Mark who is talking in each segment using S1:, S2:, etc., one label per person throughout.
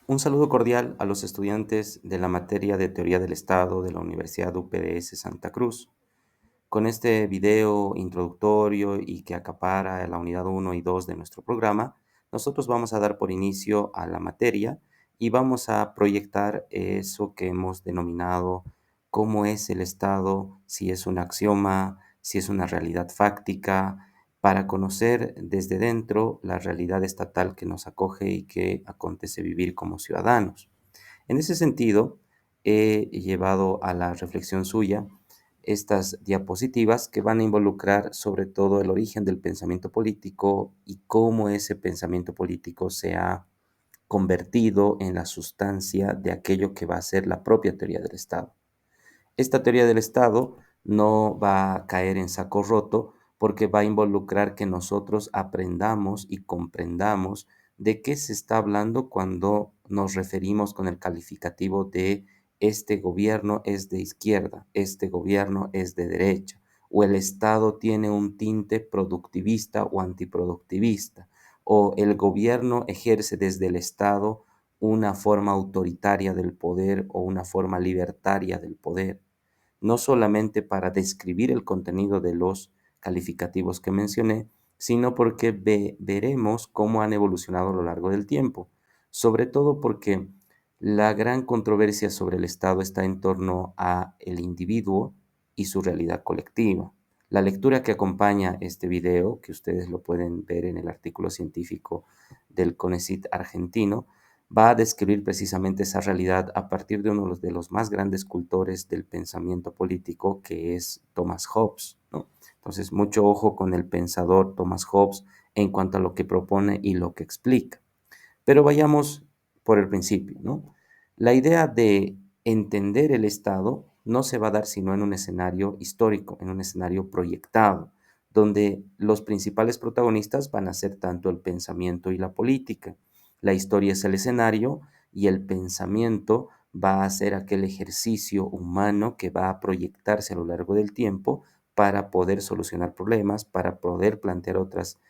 S1: Un saludo cordial a los estudiantes de la materia de Teoría del Estado de la Universidad UPDS Santa Cruz. Con este video introductorio y que acapara la unidad 1 y 2 de nuestro programa, nosotros vamos a dar por inicio a la materia y vamos a proyectar eso que hemos denominado cómo es el Estado, si es un axioma, si es una realidad fáctica, para conocer desde dentro la realidad estatal que nos acoge y que acontece vivir como ciudadanos. En ese sentido, he llevado a la reflexión suya estas diapositivas que van a involucrar sobre todo el origen del pensamiento político y cómo ese pensamiento político se ha convertido en la sustancia de aquello que va a ser la propia teoría del Estado. Esta teoría del Estado no va a caer en saco roto porque va a involucrar que nosotros aprendamos y comprendamos de qué se está hablando cuando nos referimos con el calificativo de este gobierno es de izquierda, este gobierno es de derecha, o el Estado tiene un tinte productivista o antiproductivista, o el gobierno ejerce desde el Estado una forma autoritaria del poder o una forma libertaria del poder, no solamente para describir el contenido de los calificativos que mencioné, sino porque veremos cómo han evolucionado a lo largo del tiempo, sobre todo porque la gran controversia sobre el Estado está en torno a el individuo y su realidad colectiva. La lectura que acompaña este video, que ustedes lo pueden ver en el artículo científico del CONECYT argentino, va a describir precisamente esa realidad a partir de uno de los más grandes cultores del pensamiento político, que es Thomas Hobbes, ¿no? Entonces, mucho ojo con el pensador Thomas Hobbes en cuanto a lo que propone y lo que explica. Pero vayamos por el principio, ¿no? La idea de entender el Estado no se va a dar sino en un escenario histórico, en un escenario proyectado, donde los principales protagonistas van a ser tanto el pensamiento y la política. La historia es el escenario y el pensamiento va a ser aquel ejercicio humano que va a proyectarse a lo largo del tiempo para poder solucionar problemas, para poder plantear otras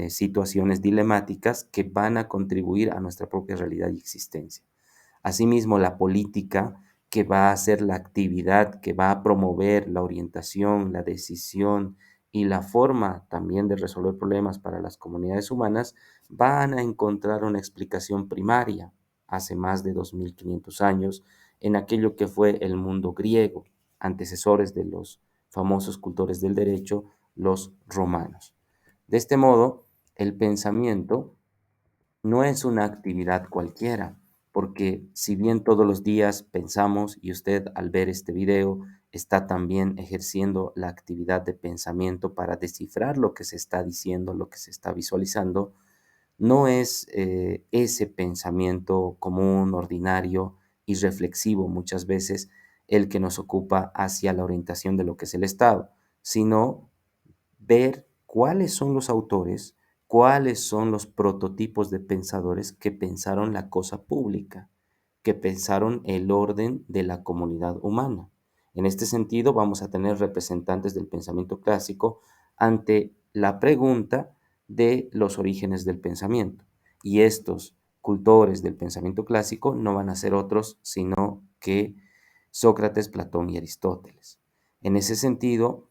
S1: situaciones dilemáticas que van a contribuir a nuestra propia realidad y existencia. Asimismo, la política, que va a ser la actividad que va a promover la orientación, la decisión y la forma también de resolver problemas para las comunidades humanas, van a encontrar una explicación primaria hace más de 2500 años en aquello que fue el mundo griego, antecesores de los famosos cultores del derecho, los romanos. De este modo, el pensamiento no es una actividad cualquiera, porque si bien todos los días pensamos y usted al ver este video está también ejerciendo la actividad de pensamiento para descifrar lo que se está diciendo, lo que se está visualizando, no es ese pensamiento común, ordinario y reflexivo muchas veces el que nos ocupa hacia la orientación de lo que es el Estado, sino ver cuáles son los autores, cuáles son los prototipos de pensadores que pensaron la cosa pública, que pensaron el orden de la comunidad humana. En este sentido, vamos a tener representantes del pensamiento clásico ante la pregunta de los orígenes del pensamiento. Y estos cultores del pensamiento clásico no van a ser otros sino que Sócrates, Platón y Aristóteles. En ese sentido,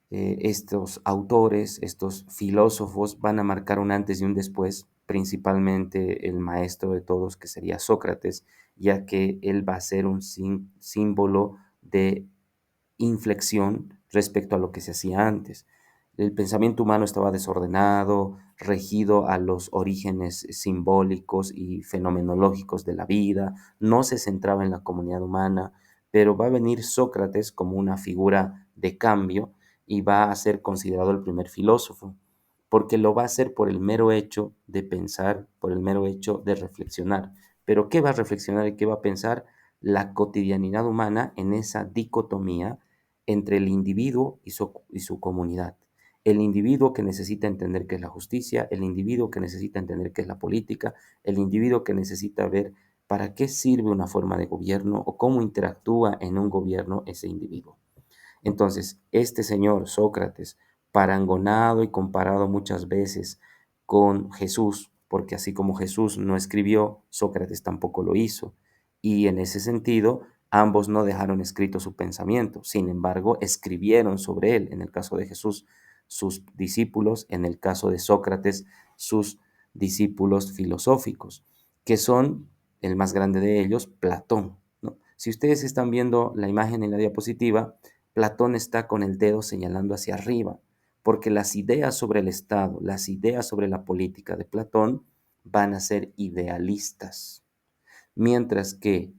S1: estos autores, estos filósofos van a marcar un antes y un después, principalmente el maestro de todos, que sería Sócrates, ya que él va a ser un símbolo de inflexión respecto a lo que se hacía antes. El pensamiento humano estaba desordenado, regido a los orígenes simbólicos y fenomenológicos de la vida, no se centraba en la comunidad humana, pero va a venir Sócrates como una figura de cambio y va a ser considerado el primer filósofo, porque lo va a hacer por el mero hecho de pensar, por el mero hecho de reflexionar. Pero ¿qué va a reflexionar y qué va a pensar? La cotidianidad humana en esa dicotomía entre el individuo y su comunidad. El individuo que necesita entender qué es la justicia, el individuo que necesita entender qué es la política, el individuo que necesita ver para qué sirve una forma de gobierno o cómo interactúa en un gobierno ese individuo. Entonces, este señor Sócrates, parangonado y comparado muchas veces con Jesús, porque así como Jesús no escribió, Sócrates tampoco lo hizo. Y en ese sentido, ambos no dejaron escrito su pensamiento, sin embargo, escribieron sobre él. En el caso de Jesús, sus discípulos; en el caso de Sócrates, sus discípulos filosóficos, que son el más grande de ellos, Platón, ¿no? Si ustedes están viendo la imagen en la diapositiva, Platón está con el dedo señalando hacia arriba, porque las ideas sobre el Estado, las ideas sobre la política de Platón van a ser idealistas, mientras que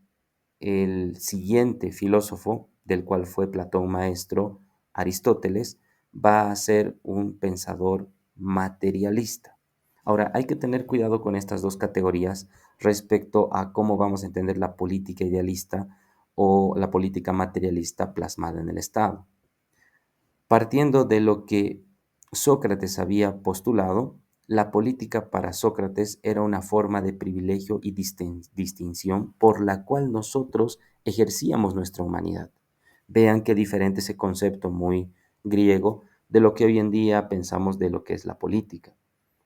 S1: el siguiente filósofo, del cual fue Platón maestro, Aristóteles, va a ser un pensador materialista. Ahora, hay que tener cuidado con estas dos categorías respecto a cómo vamos a entender la política idealista o la política materialista plasmada en el Estado. Partiendo de lo que Sócrates había postulado, la política para Sócrates era una forma de privilegio y distinción por la cual nosotros ejercíamos nuestra humanidad. Vean qué diferente ese concepto muy griego de lo que hoy en día pensamos de lo que es la política.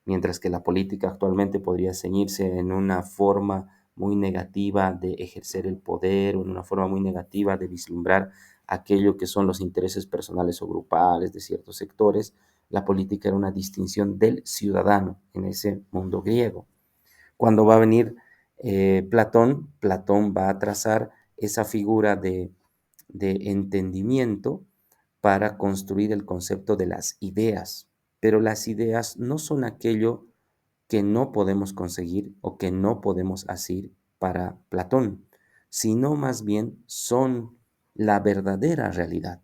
S1: Mientras que la política actualmente podría ceñirse en una forma muy negativa de ejercer el poder, o en una forma muy negativa de vislumbrar aquello que son los intereses personales o grupales de ciertos sectores, la política era una distinción del ciudadano en ese mundo griego. Cuando va a venir Platón va a trazar esa figura de entendimiento para construir el concepto de las ideas. Pero las ideas no son aquello que no podemos conseguir o que no podemos hacer para Platón, sino más bien son la verdadera realidad.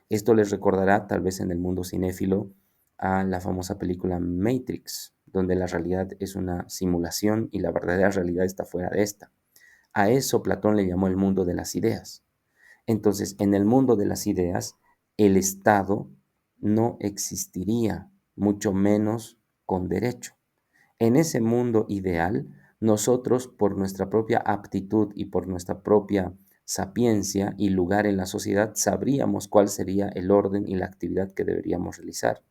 S1: Esto les recordará, tal vez en el mundo cinéfilo, a la famosa película Matrix, donde la realidad es una simulación y la verdadera realidad está fuera de esta. A eso Platón le llamó el mundo de las ideas. Entonces, en el mundo de las ideas, el Estado no existiría, mucho menos con derecho. En ese mundo ideal, nosotros, por nuestra propia aptitud y por nuestra propia sapiencia y lugar en la sociedad, sabríamos cuál sería el orden y la actividad que deberíamos realizar.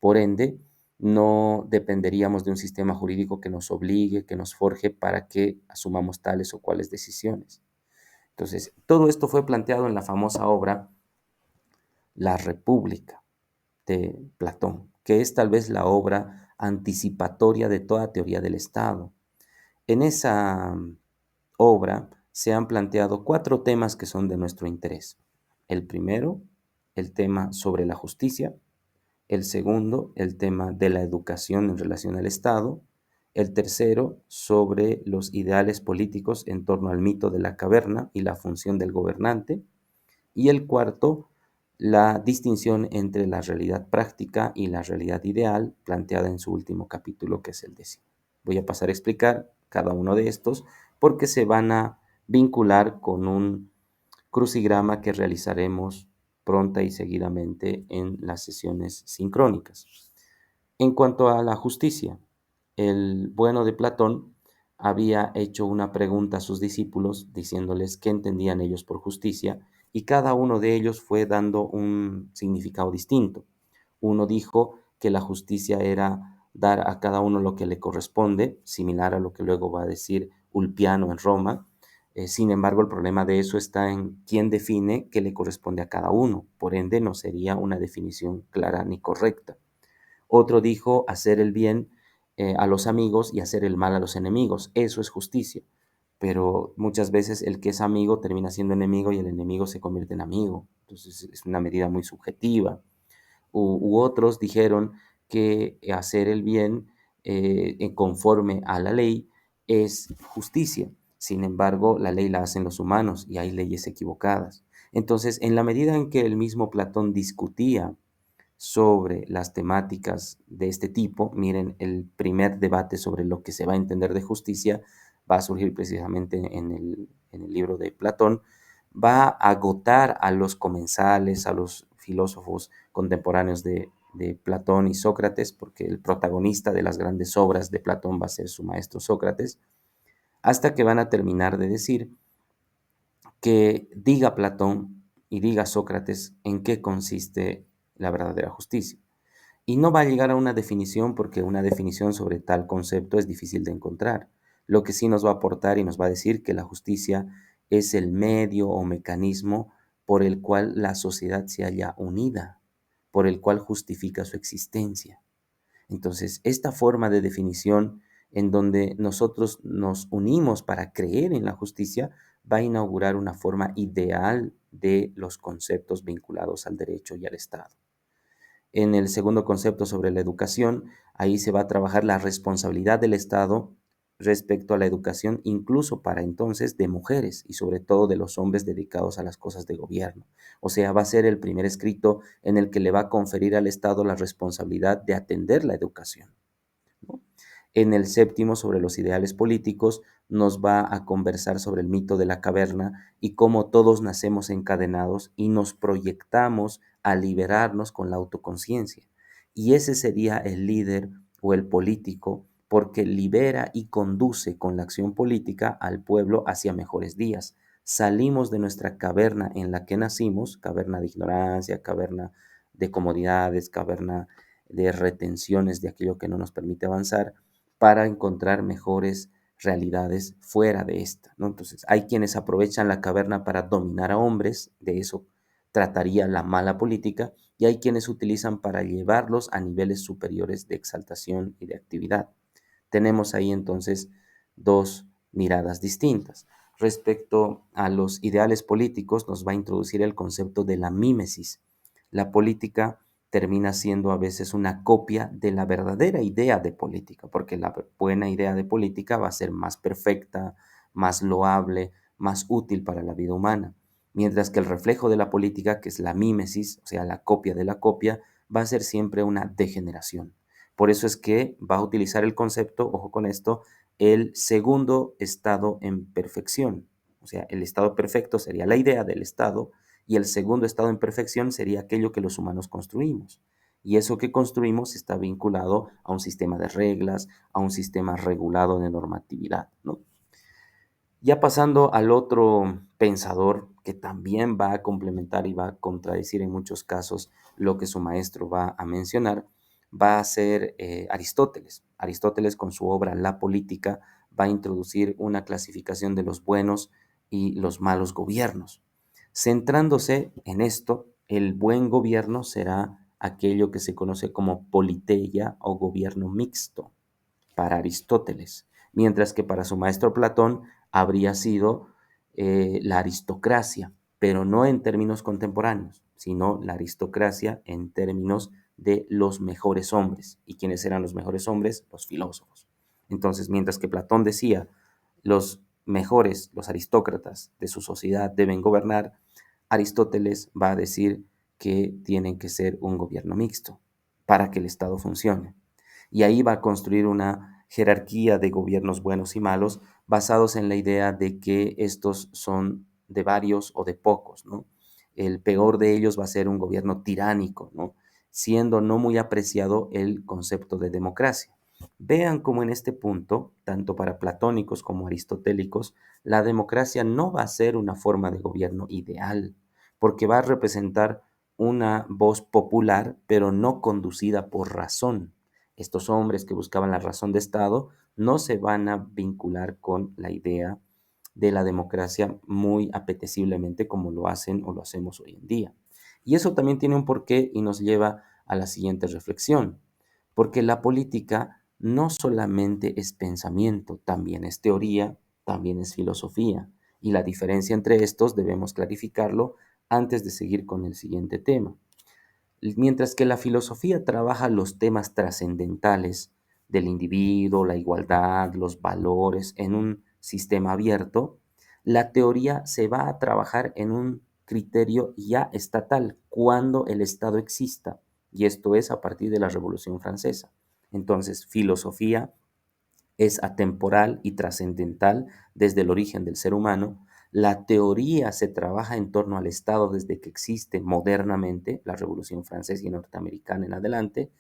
S1: Por ende, no dependeríamos de un sistema jurídico que nos obligue, que nos forje para que asumamos tales o cuales decisiones. Entonces, todo esto fue planteado en la famosa obra La República de Platón, que es tal vez la obra anticipatoria de toda teoría del Estado. En esa obra se han planteado 4 temas que son de nuestro interés. El primero, el tema sobre la justicia; el segundo, el tema de la educación en relación al Estado; el tercero, sobre los ideales políticos en torno al mito de la caverna y la función del gobernante; y el cuarto, la distinción entre la realidad práctica y la realidad ideal, planteada en su último capítulo, que es el 10º. Voy a pasar a explicar cada uno de estos porque se van a vincular con un crucigrama que realizaremos pronta y seguidamente en las sesiones sincrónicas. En cuanto a la justicia, el bueno de Platón había hecho una pregunta a sus discípulos diciéndoles qué entendían ellos por justicia, y cada uno de ellos fue dando un significado distinto. Uno dijo que la justicia era dar a cada uno lo que le corresponde, similar a lo que luego va a decir Ulpiano en Roma. Sin embargo, el problema de eso está en quién define qué le corresponde a cada uno. Por ende, no sería una definición clara ni correcta. Otro dijo hacer el bien a los amigos y hacer el mal a los enemigos. Eso es justicia. Pero muchas veces el que es amigo termina siendo enemigo y el enemigo se convierte en amigo. Entonces es una medida muy subjetiva. U otros dijeron que hacer el bien conforme a la ley es justicia. Sin embargo, la ley la hacen los humanos y hay leyes equivocadas. Entonces, en la medida en que el mismo Platón discutía sobre las temáticas de este tipo, miren, el primer debate sobre lo que se va a entender de justicia va a surgir precisamente en el libro de Platón. Va a agotar a los comensales, a los filósofos contemporáneos de Platón y Sócrates, porque el protagonista de las grandes obras de Platón va a ser su maestro Sócrates, hasta que van a terminar de decir que diga Platón y diga Sócrates en qué consiste la verdadera justicia. Y no va a llegar a una definición porque una definición sobre tal concepto es difícil de encontrar. Lo que sí nos va a aportar y nos va a decir que la justicia es el medio o mecanismo por el cual la sociedad se halla unida, por el cual justifica su existencia. Entonces, esta forma de definición en donde nosotros nos unimos para creer en la justicia va a inaugurar una forma ideal de los conceptos vinculados al derecho y al Estado. En el segundo concepto sobre la educación, ahí se va a trabajar la responsabilidad del Estado respecto a la educación, incluso para entonces de mujeres y sobre todo de los hombres dedicados a las cosas de gobierno. O sea, va a ser el primer escrito en el que le va a conferir al Estado la responsabilidad de atender la educación, ¿no? En el séptimo, sobre los ideales políticos, nos va a conversar sobre el mito de la caverna y cómo todos nacemos encadenados y nos proyectamos a liberarnos con la autoconciencia. Y ese sería el líder o el político porque libera y conduce con la acción política al pueblo hacia mejores días. Salimos de nuestra caverna en la que nacimos, caverna de ignorancia, caverna de comodidades, caverna de retenciones de aquello que no nos permite avanzar, para encontrar mejores realidades fuera de esta, ¿no? Entonces, hay quienes aprovechan la caverna para dominar a hombres, de eso trataría la mala política, y hay quienes utilizan para llevarlos a niveles superiores de exaltación y de actividad. Tenemos ahí entonces dos miradas distintas. Respecto a los ideales políticos, nos va a introducir el concepto de la mímesis. La política termina siendo a veces una copia de la verdadera idea de política, porque la buena idea de política va a ser más perfecta, más loable, más útil para la vida humana, mientras que el reflejo de la política, que es la mímesis, o sea, la copia de la copia, va a ser siempre una degeneración. Por eso es que va a utilizar el concepto, ojo con esto, el segundo estado en perfección. O sea, el estado perfecto sería la idea del estado y el segundo estado en perfección sería aquello que los humanos construimos. Y eso que construimos está vinculado a un sistema de reglas, a un sistema regulado de normatividad, ¿no? Ya pasando al otro pensador que también va a complementar y va a contradecir en muchos casos lo que su maestro va a mencionar, va a ser Aristóteles. Aristóteles con su obra La Política va a introducir una clasificación de los buenos y los malos gobiernos. Centrándose en esto, el buen gobierno será aquello que se conoce como politeia o gobierno mixto para Aristóteles, mientras que para su maestro Platón habría sido la aristocracia, pero no en términos contemporáneos, sino la aristocracia en términos de los mejores hombres. ¿Y quiénes eran los mejores hombres? Los filósofos. Entonces, mientras que Platón decía, los mejores, los aristócratas de su sociedad deben gobernar, Aristóteles va a decir que tienen que ser un gobierno mixto para que el Estado funcione. Y ahí va a construir una jerarquía de gobiernos buenos y malos basados en la idea de que estos son de varios o de pocos, ¿no? El peor de ellos va a ser un gobierno tiránico, ¿no? Siendo no muy apreciado el concepto de democracia. Vean cómo en este punto, tanto para platónicos como aristotélicos, la democracia no va a ser una forma de gobierno ideal, porque va a representar una voz popular, pero no conducida por razón. Estos hombres que buscaban la razón de Estado no se van a vincular con la idea de la democracia muy apeteciblemente como lo hacen o lo hacemos hoy en día. Y eso también tiene un porqué y nos lleva a la siguiente reflexión, porque la política no solamente es pensamiento, también es teoría, también es filosofía, y la diferencia entre estos debemos clarificarlo antes de seguir con el siguiente tema. Mientras que la filosofía trabaja los temas trascendentales del individuo, la igualdad, los valores en un sistema abierto, la teoría se va a trabajar en un criterio ya estatal, cuando el Estado exista, y esto es a partir de la Revolución Francesa. Entonces, filosofía es atemporal y trascendental desde el origen del ser humano. La teoría se trabaja en torno al Estado desde que existe modernamente, la Revolución Francesa y Norteamericana en adelante,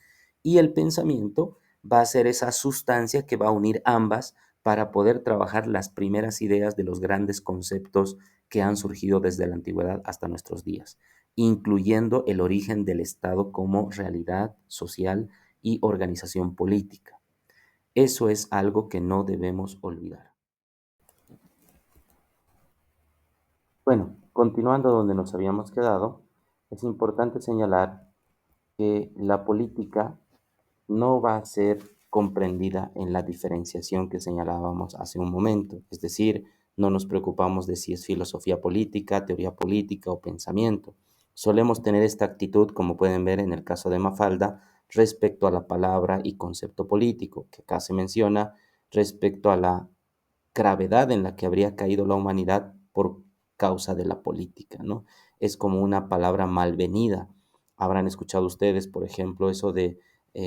S1: y el pensamiento va a ser esa sustancia que va a unir ambas para poder trabajar las primeras ideas de los grandes conceptos que han surgido desde la antigüedad hasta nuestros días. incluyendo el origen del Estado como realidad social y organización política. Eso es algo que no debemos olvidar. Bueno, continuando donde nos habíamos quedado, es importante señalar que la política no va a ser comprendida en la diferenciación que señalábamos hace un momento, es decir, no nos preocupamos de si es filosofía política, teoría política o pensamiento. Solemos tener esta actitud, como pueden ver en el caso de Mafalda, respecto a la palabra y concepto político, que acá se menciona respecto a la gravedad en la que habría caído la humanidad por causa de la política, ¿no? Es como una palabra malvenida. Habrán escuchado ustedes, por ejemplo, eso de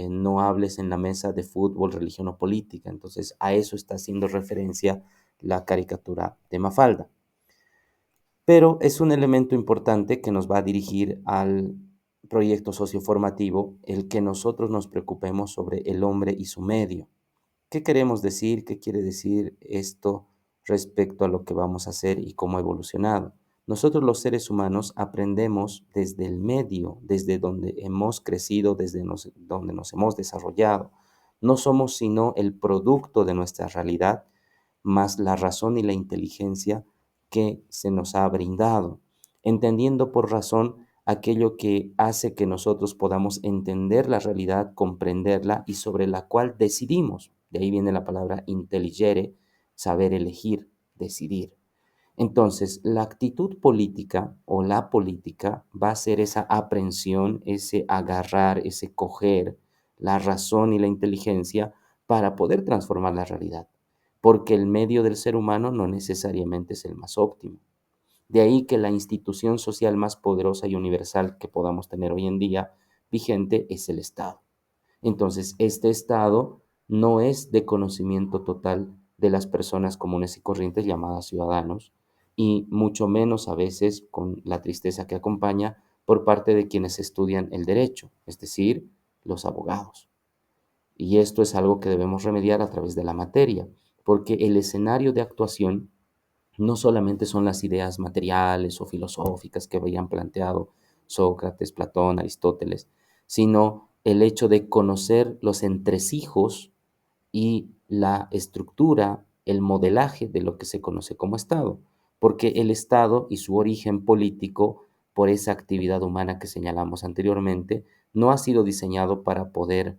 S1: no hables en la mesa de fútbol, religión o política. Entonces, a eso está haciendo referencia la caricatura de Mafalda. Pero es un elemento importante que nos va a dirigir al proyecto socioformativo, el que nosotros nos preocupemos sobre el hombre y su medio. ¿Qué queremos decir? ¿Qué quiere decir esto respecto a lo que vamos a hacer y cómo ha evolucionado? Nosotros los seres humanos aprendemos desde el medio, desde donde hemos crecido, donde nos hemos desarrollado. No somos sino el producto de nuestra realidad, más la razón y la inteligencia que se nos ha brindado, entendiendo por razón aquello que hace que nosotros podamos entender la realidad, comprenderla y sobre la cual decidimos. De ahí viene la palabra intelligere, saber elegir, decidir. Entonces, la actitud política o la política va a ser esa aprehensión, ese agarrar, ese coger la razón y la inteligencia para poder transformar la realidad, porque el medio del ser humano no necesariamente es el más óptimo. De ahí que la institución social más poderosa y universal que podamos tener hoy en día vigente es el Estado. Entonces, este estado no es de conocimiento total de las personas comunes y corrientes llamadas ciudadanos, y mucho menos a veces con la tristeza que acompaña por parte de quienes estudian el derecho, es decir, los abogados. Y esto es algo que debemos remediar a través de la materia, porque el escenario de actuación no solamente son las ideas materiales o filosóficas que habían planteado Sócrates, Platón, Aristóteles, sino el hecho de conocer los entresijos y la estructura, el modelaje de lo que se conoce como Estado, porque el Estado y su origen político, por esa actividad humana que señalamos anteriormente, no ha sido diseñado para poder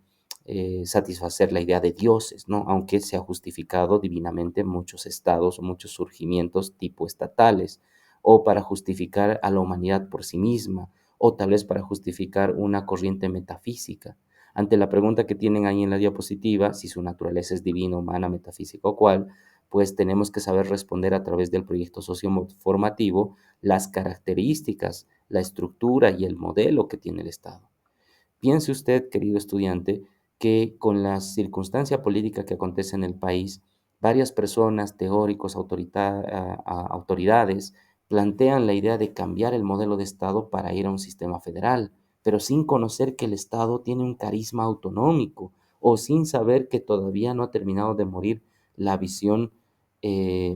S1: satisfacer la idea de dioses, ¿no? Aunque se ha justificado divinamente muchos estados o muchos surgimientos tipo estatales, o para justificar a la humanidad por sí misma, o tal vez para justificar una corriente metafísica. Ante la pregunta que tienen ahí en la diapositiva, si su naturaleza es divina, humana, metafísica o cuál, pues tenemos que saber responder a través del proyecto socioformativo las características, la estructura y el modelo que tiene el Estado. Piense usted, querido estudiante, que con la circunstancia política que acontece en el país, varias personas, teóricos, autoridades, plantean la idea de cambiar el modelo de Estado para ir a un sistema federal, pero sin conocer que el Estado tiene un carisma autonómico o sin saber que todavía no ha terminado de morir la visión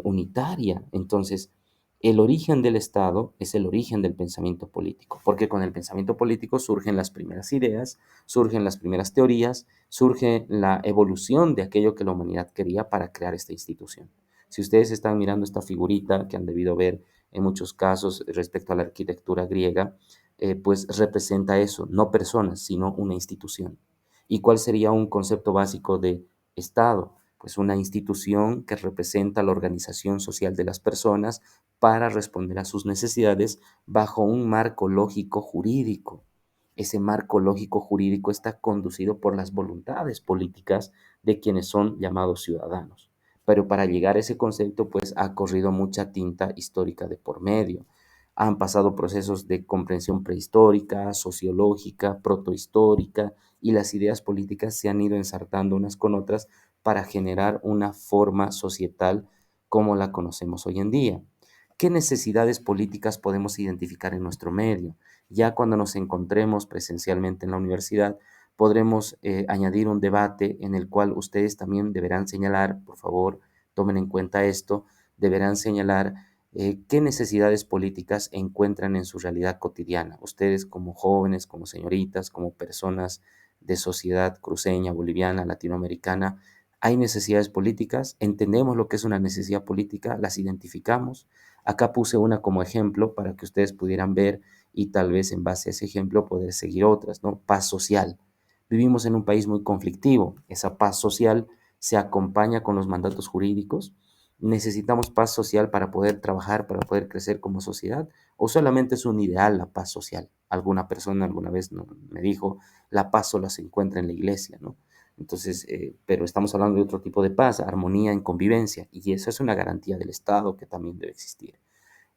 S1: unitaria. Entonces, el origen del Estado es el origen del pensamiento político, porque con el pensamiento político surgen las primeras ideas, surgen las primeras teorías, surge la evolución de aquello que la humanidad quería para crear esta institución. Si ustedes están mirando esta figurita que han debido ver en muchos casos respecto a la arquitectura griega, pues representa eso, no personas, sino una institución. ¿Y cuál sería un concepto básico de Estado? Pues una institución que representa la organización social de las personas para responder a sus necesidades bajo un marco lógico jurídico. Ese marco lógico jurídico está conducido por las voluntades políticas de quienes son llamados ciudadanos. Pero para llegar a ese concepto, pues ha corrido mucha tinta histórica de por medio. Han pasado procesos de comprensión prehistórica, sociológica, protohistórica, y las ideas políticas se han ido ensartando unas con otras para generar una forma societal como la conocemos hoy en día. ¿Qué necesidades políticas podemos identificar en nuestro medio? Ya cuando nos encontremos presencialmente en la universidad, podremos añadir un debate en el cual ustedes también deberán señalar, por favor, tomen en cuenta esto, deberán señalar ¿Qué necesidades políticas encuentran en su realidad cotidiana? Ustedes como jóvenes, como señoritas, como personas de sociedad cruceña, boliviana, latinoamericana, ¿hay necesidades políticas? ¿Entendemos lo que es una necesidad política? ¿Las identificamos? Acá puse una como ejemplo para que ustedes pudieran ver y tal vez en base a ese ejemplo poder seguir otras, ¿no? Paz social. Vivimos en un país muy conflictivo. Esa paz social se acompaña con los mandatos jurídicos. ¿Necesitamos paz social para poder trabajar, para poder crecer como sociedad? ¿O solamente es un ideal la paz social? Alguna persona alguna vez me dijo, la paz solo se encuentra en la iglesia, ¿no? Entonces, pero estamos hablando de otro tipo de paz, armonía en convivencia, y eso es una garantía del Estado que también debe existir.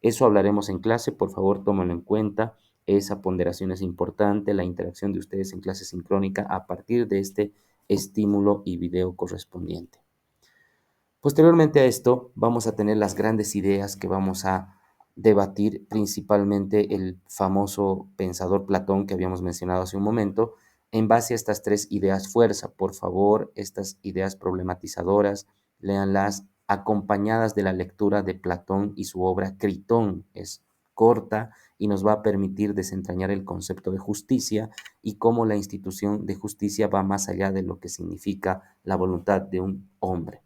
S1: Eso hablaremos en clase, por favor, tómenlo en cuenta. Esa ponderación es importante, la interacción de ustedes en clase sincrónica a partir de este estímulo y video correspondiente. Posteriormente a esto, vamos a tener las grandes ideas que vamos a debatir, principalmente el famoso pensador Platón que habíamos mencionado hace un momento, en base a estas tres ideas fuerza. Por favor, estas ideas problematizadoras, léanlas acompañadas de la lectura de Platón y su obra Critón. Es corta y nos va a permitir desentrañar el concepto de justicia y cómo la institución de justicia va más allá de lo que significa la voluntad de un hombre.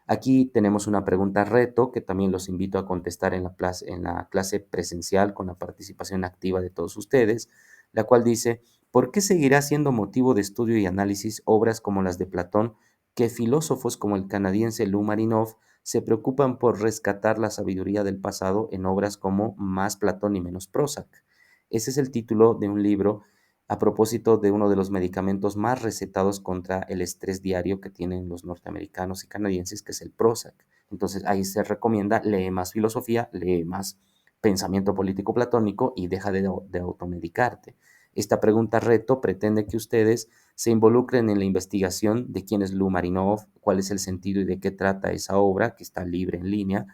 S1: Aquí tenemos una pregunta reto que también los invito a contestar en la clase presencial con la participación activa de todos ustedes, la cual dice, ¿por qué seguirá siendo motivo de estudio y análisis obras como las de Platón que filósofos como el canadiense Lou Marinoff se preocupan por rescatar la sabiduría del pasado en obras como Más Platón y menos Prozac? Ese es el título de un libro a propósito de uno de los medicamentos más recetados contra el estrés diario que tienen los norteamericanos y canadienses, que es el Prozac. Entonces ahí se recomienda, lee más filosofía, lee más pensamiento político platónico y deja de automedicarte. Esta pregunta reto pretende que ustedes se involucren en la investigación de quién es Lou Marinoff, cuál es el sentido y de qué trata esa obra, que está libre en línea,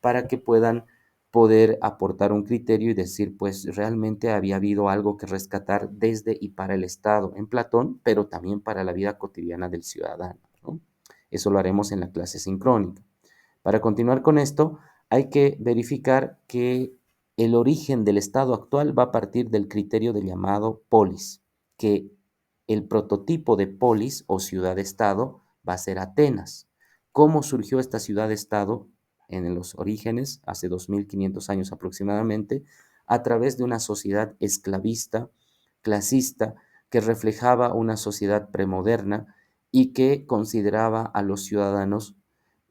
S1: para que puedan poder aportar un criterio y decir, pues realmente había habido algo que rescatar desde y para el Estado en Platón, pero también para la vida cotidiana del ciudadano, ¿no? Eso lo haremos en la clase sincrónica. Para continuar con esto, hay que verificar que el origen del Estado actual va a partir del criterio del llamado polis, que el prototipo de polis o ciudad-estado va a ser Atenas. ¿Cómo surgió esta ciudad-estado? En los orígenes, hace 2500 años aproximadamente, a través de una sociedad esclavista, clasista, que reflejaba una sociedad premoderna y que consideraba a los ciudadanos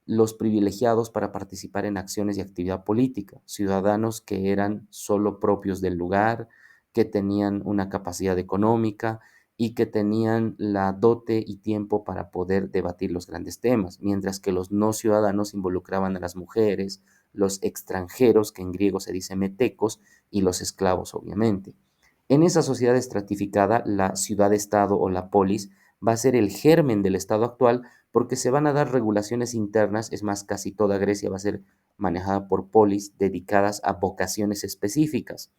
S1: los privilegiados para participar en acciones y actividad política, ciudadanos que eran solo propios del lugar, que tenían una capacidad económica y que tenían la dote y tiempo para poder debatir los grandes temas, mientras que los no ciudadanos involucraban a las mujeres, los extranjeros, que en griego se dice metecos, y los esclavos, obviamente. En esa sociedad estratificada, la ciudad-estado o la polis va a ser el germen del estado actual porque se van a dar regulaciones internas, es más, casi toda Grecia va a ser manejada por polis dedicadas a vocaciones específicas,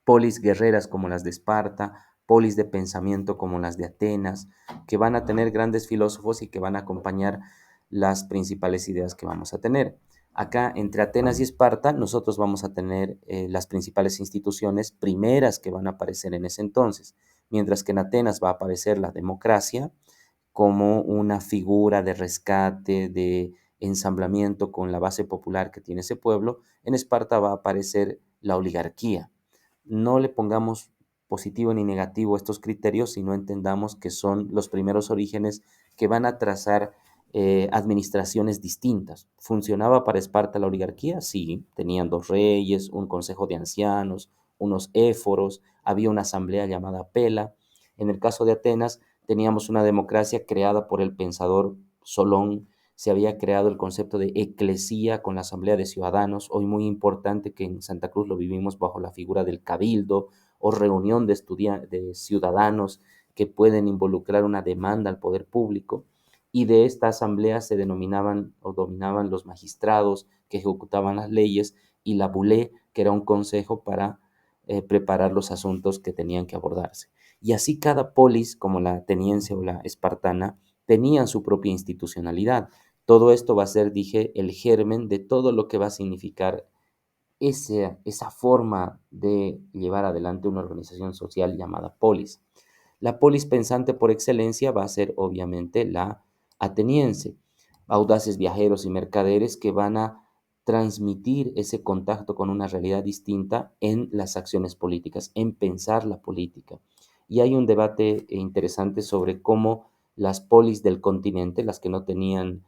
S1: polis guerreras como las de Esparta, polis de pensamiento como las de Atenas, que van a tener grandes filósofos y que van a acompañar las principales ideas que vamos a tener. Acá, entre Atenas y Esparta, nosotros vamos a tener las principales instituciones primeras que van a aparecer en ese entonces, mientras que en Atenas va a aparecer la democracia, como una figura de rescate, de ensamblamiento con la base popular que tiene ese pueblo. En Esparta va a aparecer la oligarquía. No le pongamos positivo ni negativo a estos criterios, sino entendamos que son los primeros orígenes que van a trazar administraciones distintas. ¿Funcionaba para Esparta la oligarquía? Sí, tenían dos reyes, un consejo de ancianos, unos éforos, había una asamblea llamada Pela. En el caso de Atenas, teníamos una democracia creada por el pensador Solón, se había creado el concepto de eclesía con la asamblea de ciudadanos, hoy muy importante que en Santa Cruz lo vivimos bajo la figura del cabildo o reunión de ciudadanos que pueden involucrar una demanda al poder público, y de esta asamblea se denominaban o dominaban los magistrados que ejecutaban las leyes y la bulé, que era un consejo para preparar los asuntos que tenían que abordarse. Y así cada polis, como la ateniense o la espartana, tenían su propia institucionalidad. Todo esto va a ser, dije, el germen de todo lo que va a significar esa forma de llevar adelante una organización social llamada polis. La polis pensante por excelencia va a ser obviamente la ateniense, audaces viajeros y mercaderes que van a transmitir ese contacto con una realidad distinta en las acciones políticas, en pensar la política. Y hay un debate interesante sobre cómo las polis del continente, las que no tenían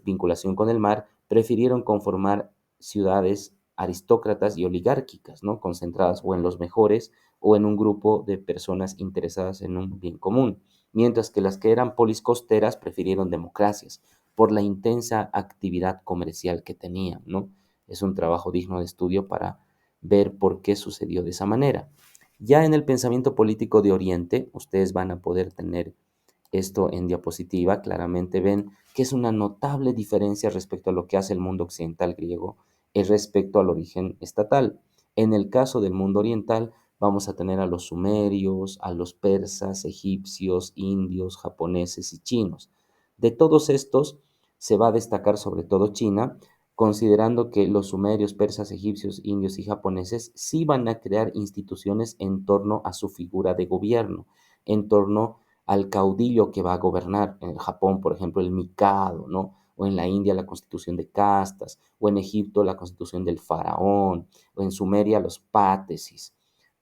S1: vinculación con el mar, prefirieron conformar ciudades aristócratas y oligárquicas, ¿no? Concentradas o en los mejores o en un grupo de personas interesadas en un bien común, mientras que las que eran polis costeras prefirieron democracias por la intensa actividad comercial que tenían, ¿no? Es un trabajo digno de estudio para ver por qué sucedió de esa manera. Ya en el pensamiento político de Oriente, ustedes van a poder tener esto en diapositiva, claramente ven que es una notable diferencia respecto a lo que hace el mundo occidental griego respecto al origen estatal. En el caso del mundo oriental, vamos a tener a los sumerios, a los persas, egipcios, indios, japoneses y chinos. De todos estos, se va a destacar sobre todo China, considerando que los sumerios, persas, egipcios, indios y japoneses sí van a crear instituciones en torno a su figura de gobierno, en torno al caudillo que va a gobernar. En Japón, por ejemplo, el Mikado, ¿no? O en la India la constitución de castas, o en Egipto la constitución del faraón, o en Sumeria los pátesis.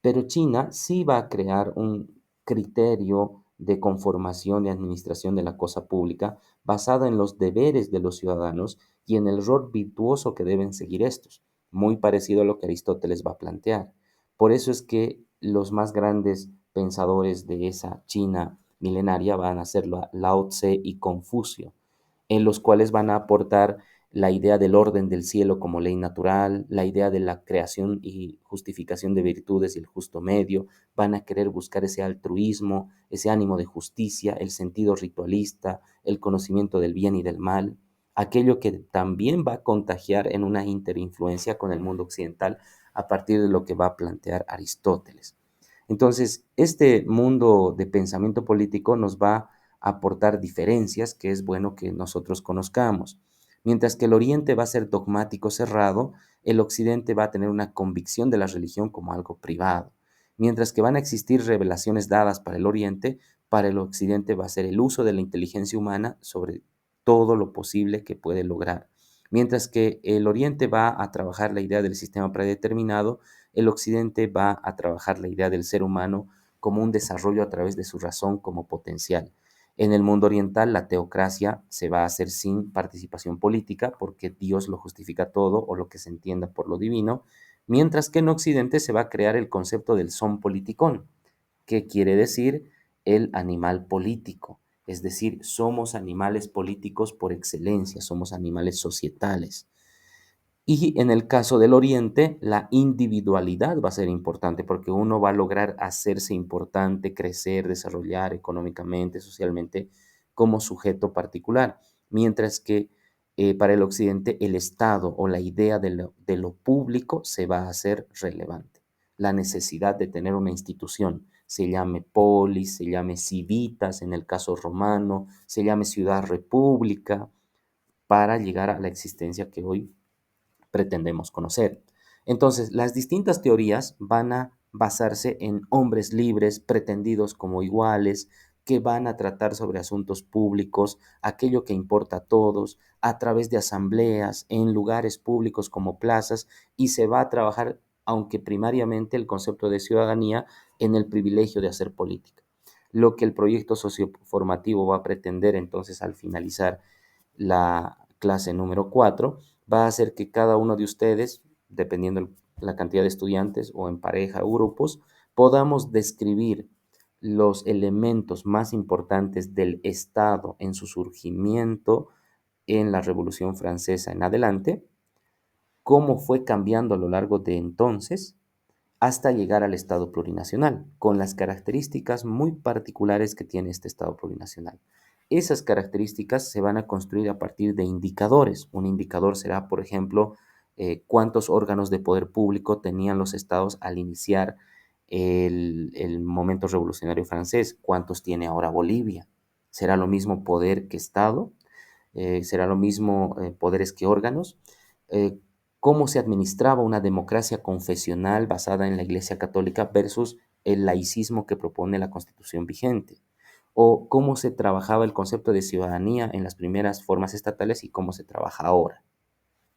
S1: Pero China sí va a crear un criterio de conformación y administración de la cosa pública basada en los deberes de los ciudadanos y en el rol virtuoso que deben seguir estos, muy parecido a lo que Aristóteles va a plantear. Por eso es que los más grandes pensadores de esa China milenaria van a ser Lao Tse y Confucio, en los cuales van a aportar la idea del orden del cielo como ley natural, la idea de la creación y justificación de virtudes y el justo medio, van a querer buscar ese altruismo, ese ánimo de justicia, el sentido ritualista, el conocimiento del bien y del mal, aquello que también va a contagiar en una interinfluencia con el mundo occidental a partir de lo que va a plantear Aristóteles. Entonces, este mundo de pensamiento político nos va a aportar diferencias que es bueno que nosotros conozcamos. Mientras que el Oriente va a ser dogmático cerrado, el Occidente va a tener una convicción de la religión como algo privado. Mientras que van a existir revelaciones dadas para el Oriente, para el Occidente va a ser el uso de la inteligencia humana sobre todo lo posible que puede lograr. Mientras que el Oriente va a trabajar la idea del sistema predeterminado, el Occidente va a trabajar la idea del ser humano como un desarrollo a través de su razón como potencial. En el mundo oriental, la teocracia se va a hacer sin participación política, porque Dios lo justifica todo o lo que se entienda por lo divino, mientras que en Occidente se va a crear el concepto del son politicón, que quiere decir el animal político, es decir, somos animales políticos por excelencia, somos animales societales. Y en el caso del Oriente, la individualidad va a ser importante porque uno va a lograr hacerse importante, crecer, desarrollar económicamente, socialmente, como sujeto particular. Mientras que para el Occidente el Estado o la idea de lo público se va a hacer relevante. La necesidad de tener una institución, se llame polis, se llame civitas en el caso romano, se llame ciudad-república, para llegar a la existencia que hoy pretendemos conocer. Entonces, las distintas teorías van a basarse en hombres libres, pretendidos como iguales, que van a tratar sobre asuntos públicos, aquello que importa a todos, a través de asambleas, en lugares públicos como plazas, y se va a trabajar, aunque primariamente el concepto de ciudadanía, en el privilegio de hacer política. Lo que el proyecto socioformativo va a pretender entonces al finalizar la clase número 4 va a hacer que cada uno de ustedes, dependiendo la cantidad de estudiantes o en pareja o grupos, podamos describir los elementos más importantes del Estado en su surgimiento en la Revolución Francesa en adelante, cómo fue cambiando a lo largo de entonces hasta llegar al Estado plurinacional, con las características muy particulares que tiene este Estado plurinacional. Esas características se van a construir a partir de indicadores. Un indicador será, por ejemplo, cuántos órganos de poder público tenían los estados al iniciar el momento revolucionario francés, cuántos tiene ahora Bolivia. ¿Será lo mismo poder que Estado? será lo mismo poderes que órganos, eh, cómo se administraba una democracia confesional basada en la Iglesia Católica versus el laicismo que propone la Constitución vigente, o cómo se trabajaba el concepto de ciudadanía en las primeras formas estatales y cómo se trabaja ahora.